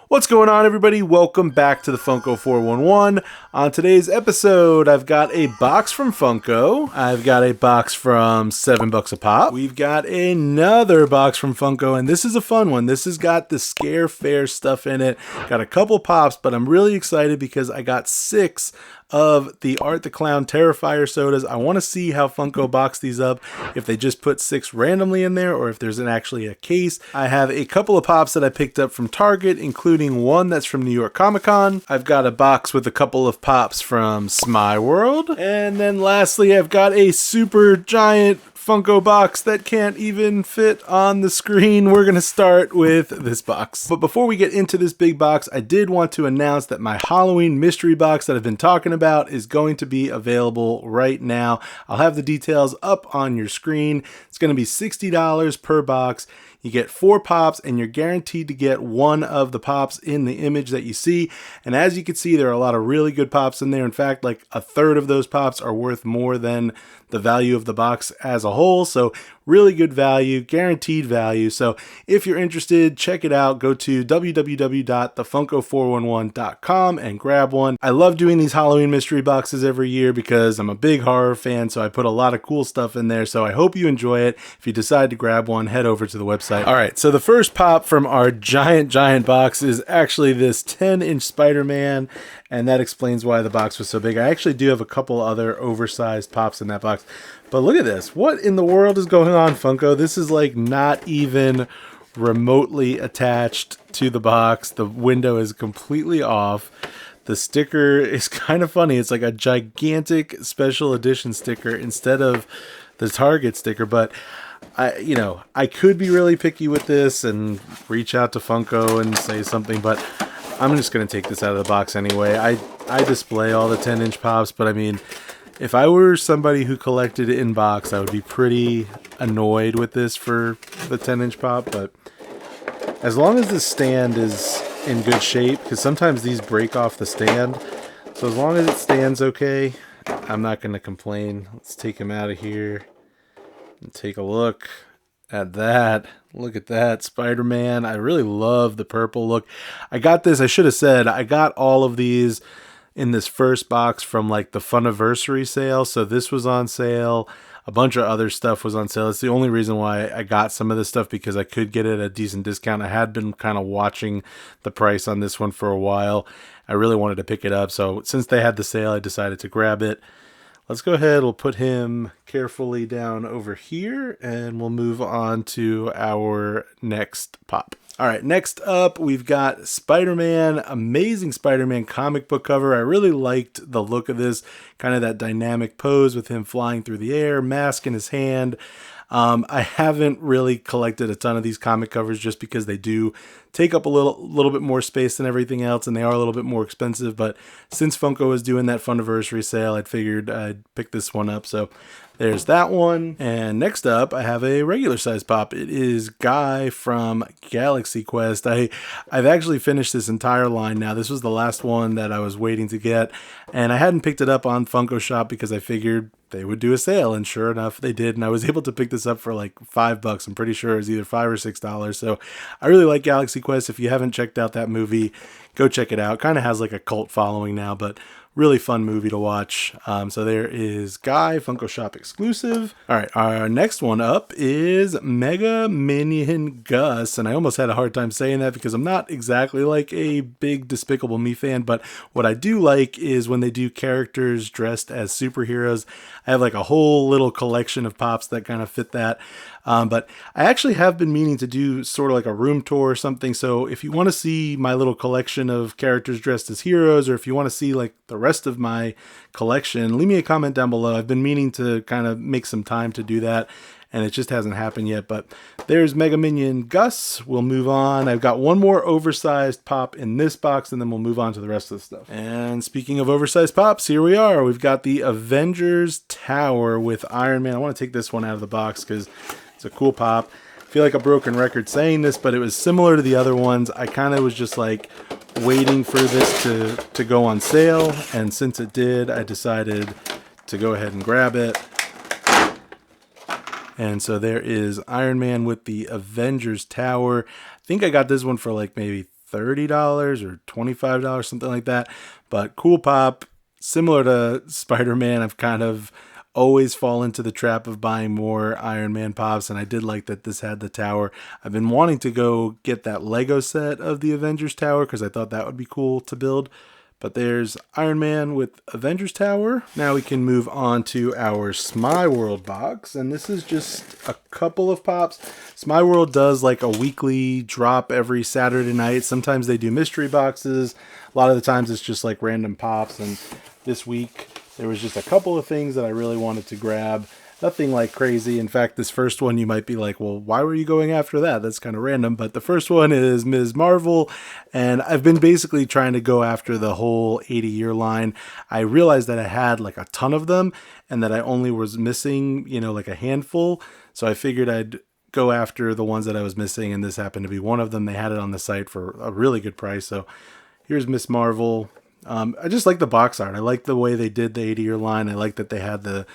What's going on, everybody? Welcome back to the Funko 411. On today's episode, I've got a box from Funko. I've got a box from $7 a pop. We've got another box from Funko, and this is a fun one. This has got the Scare Fair stuff in it. Got a couple pops, but I'm really excited because I got 6 of the Art the Clown Terrifier sodas. I want to see how Funko box these up, if they just put 6 randomly in there or if there's actually a case. I have a couple of pops that I picked up from Target, including one that's from New York Comic Con. I've got a box with a couple of pops from Smeye World. And then lastly, I've got a super giant Funko box that can't even fit on the screen. We're going to start with this box. But before we get into this big box, I did want to announce that my Halloween mystery box that I've been talking about is going to be available right now. I'll have the details up on your screen. It's going to be $60 per box. You get 4 pops and you're guaranteed to get one of the pops in the image that you see. And as you can see, there are a lot of really good pops in there. In fact, like a third of those pops are worth more than the value of the box as a whole. So really good value, guaranteed value. So if you're interested, check it out. Go to www.thefunko411.com and grab one. I love doing these Halloween mystery boxes every year because I'm a big horror fan, so I put a lot of cool stuff in there. So I hope you enjoy it. If you decide to grab one, head over to the website. All right, so the first pop from our giant box is actually this 10-inch Spider-Man, and that explains why the box was so big. I actually do have a couple other oversized pops in that box. But look at this. What in the world is going on, Funko? This is like not even remotely attached to the box. The window is completely off. The sticker is kind of funny. It's like a gigantic special edition sticker instead of the Target sticker. But I could be really picky with this and reach out to Funko and say something, but I'm just going to take this out of the box anyway. I display all the 10-inch pops, but I mean, if I were somebody who collected in box, I would be pretty annoyed with this for the 10-inch pop. But as long as the stand is in good shape, because sometimes these break off the stand, so as long as it stands okay, I'm not going to complain. Let's take him out of here and take a look at that. Look at that, Spider-Man. I really love the purple look. I got this, I should have said, I got all of these in this first box from like the Funniversary sale. So this was on sale. A bunch of other stuff was on sale. It's the only reason why I got some of this stuff, because I could get it at a decent discount. I had been kind of watching the price on this one for a while. I really wanted to pick it up. So since they had the sale, I decided to grab it. Let's go ahead. We'll put him carefully down over here and we'll move on to our next pop. All right, next up, we've got Spider-Man, Amazing Spider-Man comic book cover. I really liked the look of this, kind of that dynamic pose with him flying through the air, mask in his hand. I haven't really collected a ton of these comic covers just because they do take up a little bit more space than everything else, and they are a little bit more expensive. But since Funko is doing that Funniversary sale, I figured I'd pick this one up. So there's that one. And next up, I have a regular size pop. It is Guy from Galaxy Quest. I've actually finished this entire line now. This was the last one that I was waiting to get, and I hadn't picked it up on Funko Shop because I figured they would do a sale, and sure enough they did, and I was able to pick this up for like $5. I'm pretty sure it was either $5 or $6. So I really like Galaxy Quest. If you haven't checked out that movie, go check it out. Kind of has like a cult following now, but really fun movie to watch. So there is Guy, Funko Shop exclusive. All right, our next one up is Mega Minion Gus, and I almost had a hard time saying that because I'm not exactly like a big Despicable Me fan, but what I do like is when they do characters dressed as superheroes. I have like a whole little collection of pops that kind of fit that. But I actually have been meaning to do sort of like a room tour or something. So if you want to see my little collection of characters dressed as heroes, or if you want to see like the rest of my collection, leave me a comment down below. I've been meaning to kind of make some time to do that, and it just hasn't happened yet. But there's Mega Minion Gus. We'll move on. I've got one more oversized pop in this box, and then we'll move on to the rest of the stuff. And speaking of oversized pops, here we are. We've got the Avengers Tower with Iron Man. I want to take this one out of the box because it's a cool pop. I feel like a broken record saying this, but it was similar to the other ones. I kind of was just like waiting for this to go on sale, and since it did, I decided to go ahead and grab it. And so there is Iron Man with the Avengers Tower. I think I got this one for like maybe $30 or $25, something like that. But cool pop. Similar to Spider-Man, I've kind of always fall into the trap of buying more Iron Man pops, and I did like that this had the tower. I've been wanting to go get that Lego set of the Avengers Tower because I thought that would be cool to build. But there's Iron Man with Avengers Tower. Now we can move on to our Smeye World box, and this is just a couple of pops. Smeye World does like a weekly drop every Saturday night. Sometimes they do mystery boxes. A lot of the times it's just like random pops, and this week there was just a couple of things that I really wanted to grab. Nothing like crazy. In fact, this first one you might be like, well, why were you going after that? That's kind of random. But the first one is Ms. Marvel, and I've been basically trying to go after the whole 80-year line. I realized that I had like a ton of them and that I only was missing, like a handful. So I figured I'd go after the ones that I was missing, and this happened to be one of them. They had it on the site for a really good price. So here's Ms. Marvel. I just like the box art. I like the way they did the 80-year line. I like that they had the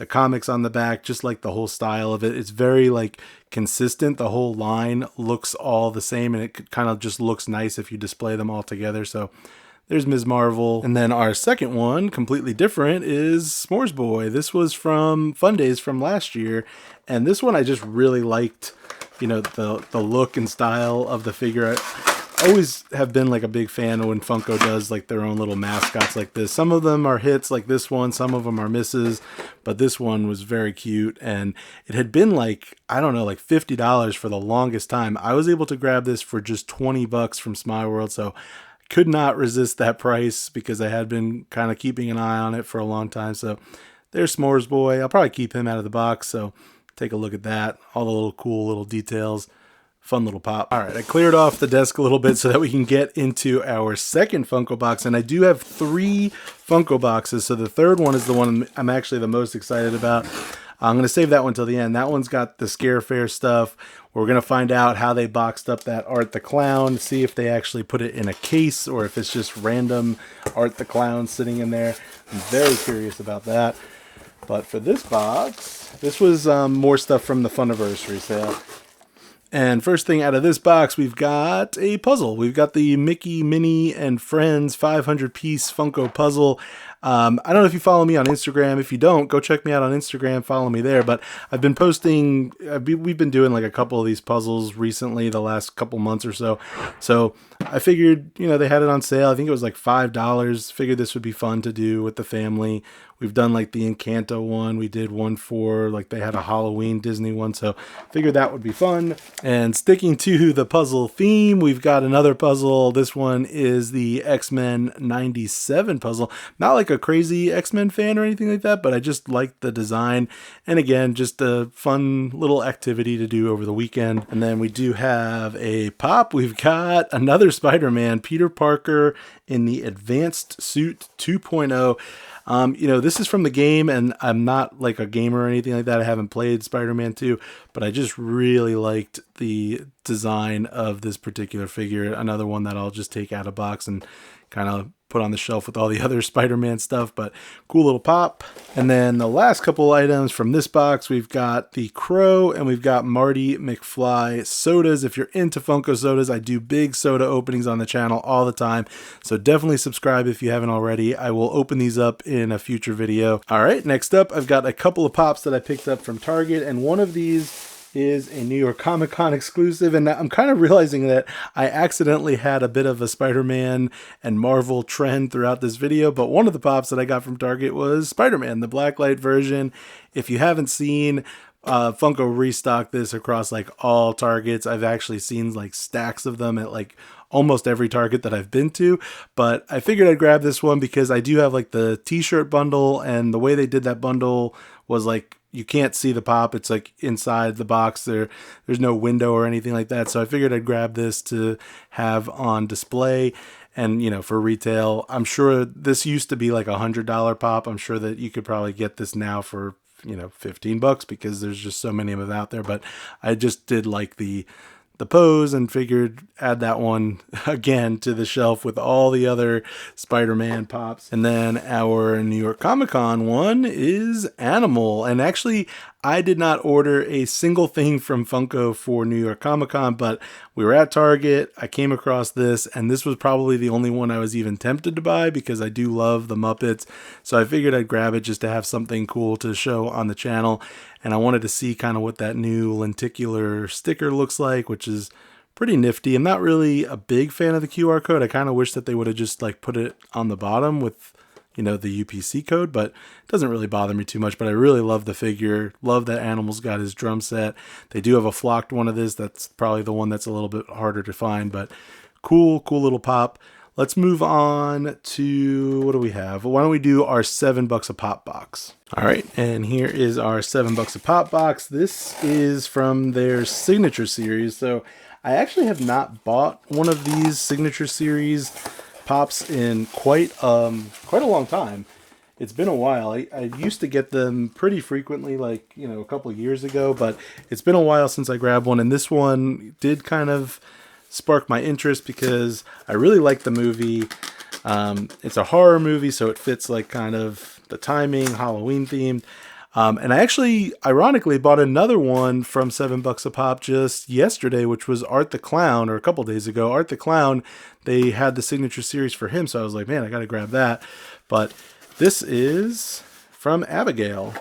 comics on the back, just like the whole style of it. It's very like consistent. The whole line looks all the same, and it kind of just looks nice if you display them all together. So there's Ms. Marvel. And then our second one, completely different, is S'mores Boy. This was from Fun Days from last year, and this one I just really liked, the look and style of the figure. I always have been like a big fan when Funko does like their own little mascots like this. Some of them are hits like this one, some of them are misses, but this one was very cute, and it had been like, I don't know, like $50 for the longest time. I was able to grab this for just $20 from Smeye World, so could not resist that price because I had been kind of keeping an eye on it for a long time. So there's S'mores Boy. I'll probably keep him out of the box, so take a look at that. All the little cool little details. Fun little pop. All right, I cleared off the desk a little bit so that we can get into our second Funko box, and I do have 3 Funko boxes, so the third one is the one I'm actually the most excited about. I'm going to save that one till the end. That one's got the Scare Fair stuff. We're going to find out how they boxed up that Art the Clown, see if they actually put it in a case or if it's just random Art the Clown sitting in there. I'm very curious about that. But for this box, this was more stuff from the Funniversary sale. And first thing out of this box, we've got a puzzle. We've got the Mickey, Minnie, and Friends 500-piece Funko puzzle. I don't know if you follow me on Instagram. If you don't, go check me out on Instagram. Follow me there. But I've been posting, we've been doing like a couple of these puzzles recently, the last couple months or so. So I figured, they had it on sale. I think it was like $5. Figured this would be fun to do with the family. We've done like the Encanto one. We did one for like they had a Halloween Disney one. So figured that would be fun. And sticking to the puzzle theme, we've got another puzzle. This one is the X-Men 97 puzzle. Not like a crazy X-Men fan or anything like that, but I just like the design. And again, just a fun little activity to do over the weekend. And then we do have a pop. We've got another Spider-Man, Peter Parker in the Advanced Suit 2.0. This is from the game, and I'm not like a gamer or anything like that. I haven't played Spider-Man 2, but I just really liked the design of this particular figure. Another one that I'll just take out of box and kind of put on the shelf with all the other Spider-Man stuff, but cool little pop. And then the last couple items from this box, we've got the Crow and we've got Marty McFly sodas. If you're into Funko sodas, I do big soda openings on the channel all the time, so definitely subscribe if you haven't already. I will open these up in a future video. All right, next up, I've got a couple of pops that I picked up from Target, and one of these is a New York Comic Con exclusive, and I'm kind of realizing that I accidentally had a bit of a Spider-Man and Marvel trend throughout this video, but one of the pops that I got from Target was Spider-Man, the blacklight version. If you haven't seen, Funko restocked this across like all Targets. I've actually seen like stacks of them at like almost every Target that I've been to, but I figured I'd grab this one because I do have like the t-shirt bundle, and the way they did that bundle was like, you can't see the pop. It's like inside the box. There's no window or anything like that. So I figured I'd grab this to have on display. And, for retail, I'm sure this used to be like $100 pop. I'm sure that you could probably get this now for, $15 because there's just so many of them out there. But I just did like the pose and figured add that one again to the shelf with all the other Spider-Man pops. And then our New York Comic Con one is Animal. And actually, I did not order a single thing from Funko for New York Comic Con, but we were at Target. I came across this, and this was probably the only one I was even tempted to buy because I do love the Muppets. So I figured I'd grab it just to have something cool to show on the channel. And I wanted to see kind of what that new lenticular sticker looks like, which is pretty nifty. I'm not really a big fan of the QR code. I kind of wish that they would have just like put it on the bottom with, you know, the UPC code, but it doesn't really bother me too much. But I really love the figure. Love that Animal's got his drum set. They do have a flocked one of this. That's probably the one that's a little bit harder to find, but cool little pop. Let's move on to, what do we have? Why don't we do our $7 a pop box? All right, and here is our $7 a pop box. This is from their signature series. So I actually have not bought one of these signature series pops in quite a long time. It's been a while. I used to get them pretty frequently, like, you know, a couple of years ago, but it's been a while since I grabbed one, and this one did kind of spark my interest because I really like the movie. It's a horror movie, so it fits like kind of the timing, Halloween themed. And I actually, ironically, bought another one from $7 a pop just yesterday, which was Art the Clown, or a couple days ago. Art the Clown, they had the signature series for him, so I was like, man, I got to grab that. But this is from Abigail.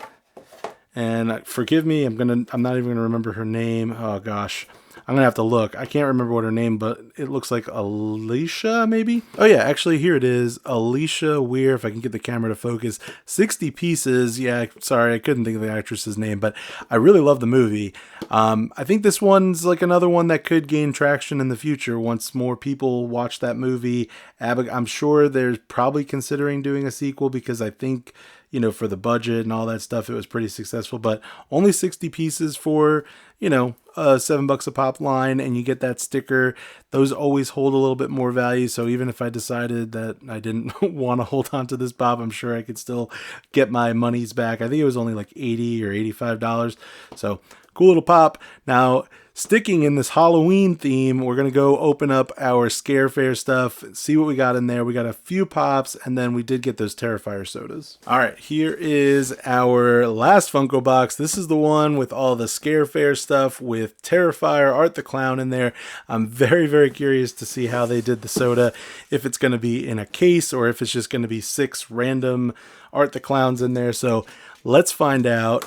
And forgive me, I'm not even gonna remember her name. Oh gosh. I'm gonna have to look. I can't remember what her name, but it looks like Alicia, maybe? Oh yeah, actually here it is. Alicia Weir, if I can get the camera to focus. 60 pieces. Yeah, sorry, I couldn't think of the actress's name, but I really love the movie. I think this one's like another one that could gain traction in the future once more people watch that movie. I'm sure they're probably considering doing a sequel because I think, you know, for the budget and all that stuff, it was pretty successful, but only 60 pieces for, you know, $7 a pop line, and you get that sticker. Those always hold a little bit more value. So even if I decided that I didn't want to hold on to this pop, I'm sure I could still get my monies back. I think it was only like $80 or $85. So cool little pop. Now, sticking in this Halloween theme, we're going to go open up our Scare Fair stuff, see what we got in there. We got a few pops, and then we did get those Terrifier sodas. All right, here is our last Funko box. This is the one with all the Scare Fair stuff with Terrifier, Art the Clown in there. I'm very, very curious to see how they did the soda, if it's going to be in a case or if it's just going to be 6 random Art the Clowns in there. So let's find out.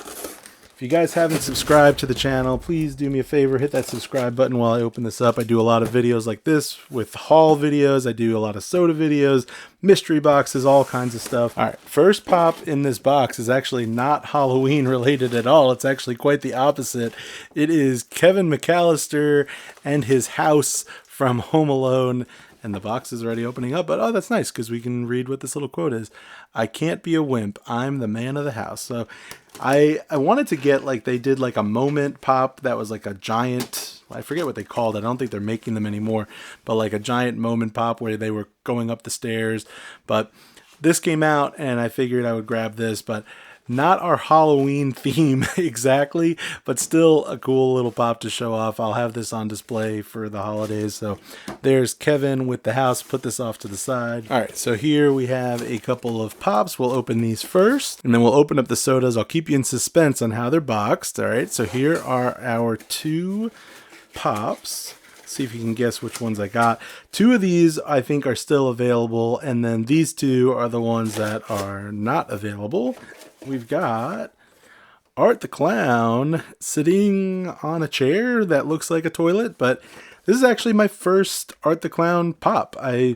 If you guys haven't subscribed to the channel, please do me a favor, hit that subscribe button while I open this up. I do a lot of videos like this with haul videos. I do a lot of soda videos, mystery boxes, all kinds of stuff. All right, first pop in this box is actually not Halloween related at all. It's actually quite the opposite. It is Kevin McAllister and his house from Home Alone. And the box is already opening up, but oh, that's nice because we can read what this little quote is. I can't be a wimp. I'm the man of the house. So I wanted to get, like, they did like a moment pop that was like a giant, I forget what they called it. I don't think they're making them anymore, but like a giant moment pop where they were going up the stairs. But this came out and I figured I would grab this, but not our Halloween theme exactly, but still a cool little pop to show off. I'll have this on display for the holidays. So there's Kevin with the house. Put this off to the side. All right, so here we have a couple of pops. We'll open these first, and then we'll open up the sodas. I'll keep you in suspense on how they're boxed. All right, so here are our 2 pops. See if you can guess which ones I got. 2 of these I think are still available, and then these 2 are the ones that are not available. We've got Art the Clown sitting on a chair that looks like a toilet, but this is actually my first Art the Clown pop. I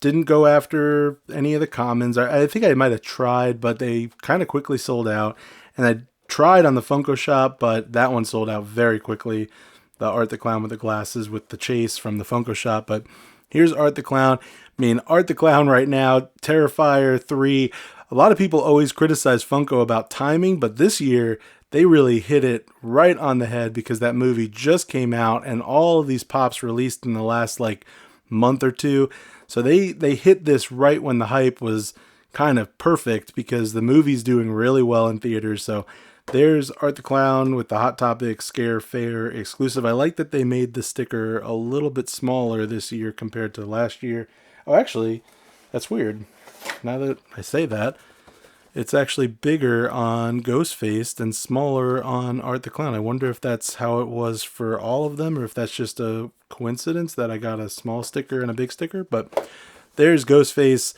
didn't go after any of the commons. I think I might have tried, but they kind of quickly sold out. And I tried on the Funko shop, but that one sold out very quickly. The Art the Clown with the glasses with the chase from the Funko shop. But here's Art the Clown. I mean, Art the Clown right now, Terrifier 3. A lot of people always criticize Funko about timing, but this year they really hit it right on the head because that movie just came out and all of these pops released in the last like month or 2. So they hit this right when the hype was kind of perfect because the movie's doing really well in theaters. So there's Art the Clown with the Hot Topic Scare Fair exclusive. I like that they made the sticker a little bit smaller this year compared to last year. Oh, actually, that's weird. Now that I say that, it's actually bigger on Ghostface and smaller on Art the Clown. I wonder if that's how it was for all of them, or if that's just a coincidence that I got a small sticker and a big sticker. But there's Ghostface.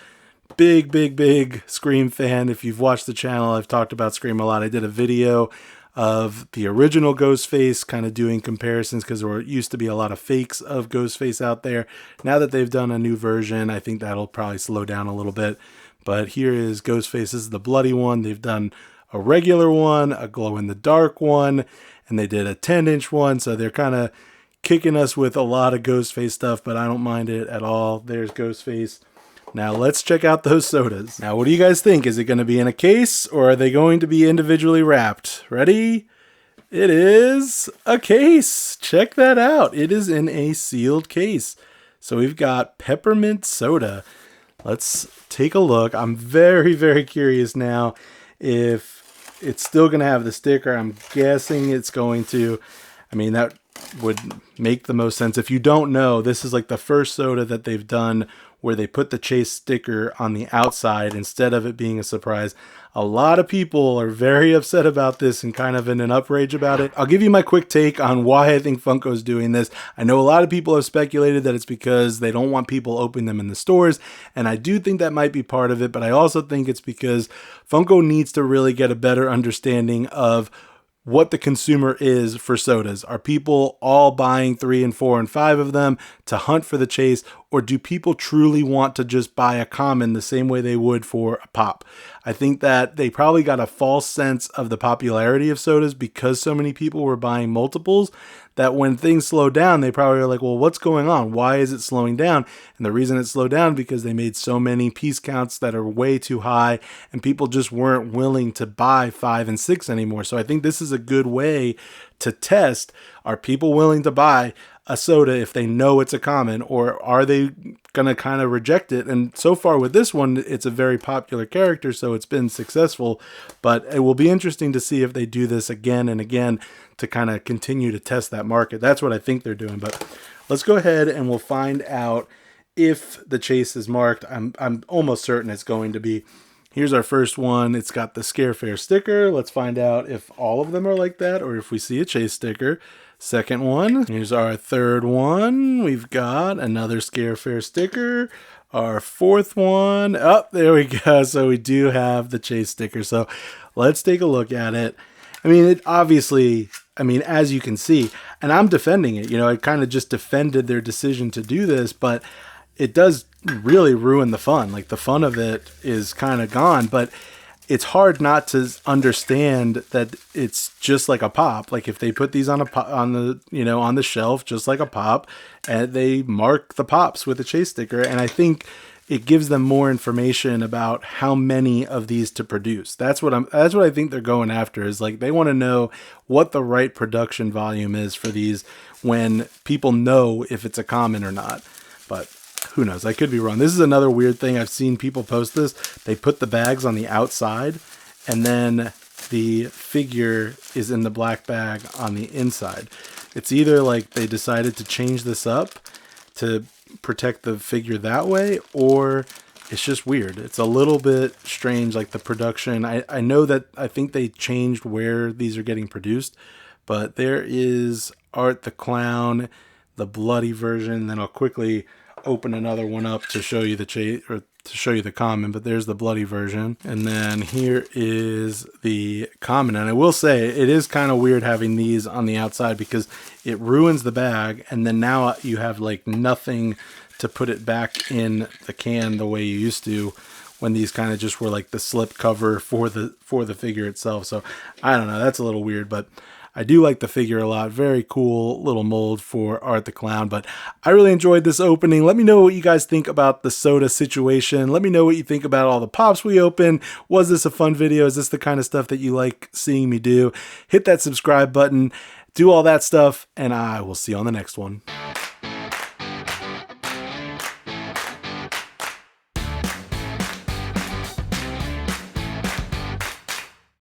Big Scream fan. If you've watched the channel, I've talked about Scream a lot. I did a video of the original Ghostface, kind of doing comparisons, because there used to be a lot of fakes of Ghostface out there. Now that they've done a new version, I think that'll probably slow down a little bit. But here is Ghostface. This is the bloody one. They've done a regular one, a glow-in-the-dark one, and they did a 10-inch one. So they're kind of kicking us with a lot of Ghostface stuff, but I don't mind it at all. There's Ghostface. Now let's check out those sodas. Now what do you guys think? Is it going to be in a case, or are they going to be individually wrapped? Ready? It is a case. Check that out. It is in a sealed case. So we've got peppermint soda. Let's take a look. I'm very curious now if it's still going to have the sticker. I'm guessing it's going to. I mean, that would make the most sense. If you don't know, this is like the first soda that they've done where they put the Chase sticker on the outside instead of it being a surprise. A lot of people are very upset about this and kind of in an outrage about it. I'll give you my quick take on why I think Funko's doing this. I know a lot of people have speculated that it's because they don't want people opening them in the stores, and I do think that might be part of it, but I also think it's because Funko needs to really get a better understanding of what the consumer is for sodas. Are people all buying 3 and 4 and 5 of them to hunt for the chase, or do people truly want to just buy a common the same way they would for a pop? I think that they probably got a false sense of the popularity of sodas because so many people were buying multiples, that when things slow down, they probably are like, well, what's going on? Why is it slowing down? And the reason it slowed down because they made so many piece counts that are way too high, and people just weren't willing to buy 5 and 6 anymore. So I think this is a good way to test, are people willing to buy a soda if they know it's a common, or are they gonna kind of reject it? And so far with this one, it's a very popular character, so it's been successful, but it will be interesting to see if they do this again and again to kind of continue to test that market. That's what I think they're doing. But let's go ahead and we'll find out if the chase is marked. I'm almost certain it's going to be. Here's our first one. It's got the Scare Fair sticker. Let's find out if all of them are like that, or if we see a chase sticker. Second one. Here's our third one. We've got another Scare Fair sticker. Our fourth one. Oh, there we go. So we do have the chase sticker. So let's take a look at it. I mean, it obviously, I mean, as you can see, and I'm defending it, I kind of just defended their decision to do this, but it does really ruin the fun. Like, the fun of it is kind of gone, but it's hard not to understand that it's just like a pop. Like, if they put these on the shelf, just like a pop, and they mark the pops with a chase sticker, and I think it gives them more information about how many of these to produce. That's what I think they're going after, is like, they want to know what the right production volume is for these when people know if it's a common or not. But who knows? I could be wrong. This is another weird thing. I've seen people post this. They put the bags on the outside, and then the figure is in the black bag on the inside. It's either like they decided to change this up to protect the figure that way, or it's just weird. It's a little bit strange, like the production. I know that I think they changed where these are getting produced, but there is Art the Clown, the bloody version. Then I'll quickly open another one up to show you the common, but there's the bloody version. And then here is the common. And I will say, it is kind of weird having these on the outside because it ruins the bag, and then now you have like nothing to put it back in the can the way you used to, when these kind of just were like the slip cover for the figure itself. So I don't know, that's a little weird, but I do like the figure a lot. Very cool little mold for Art the Clown. But I really enjoyed this opening. Let me know what you guys think about the soda situation. Let me know what you think about all the pops we opened. Was this a fun video? Is this the kind of stuff that you like seeing me do? Hit that subscribe button. Do all that stuff, and I will see you on the next one.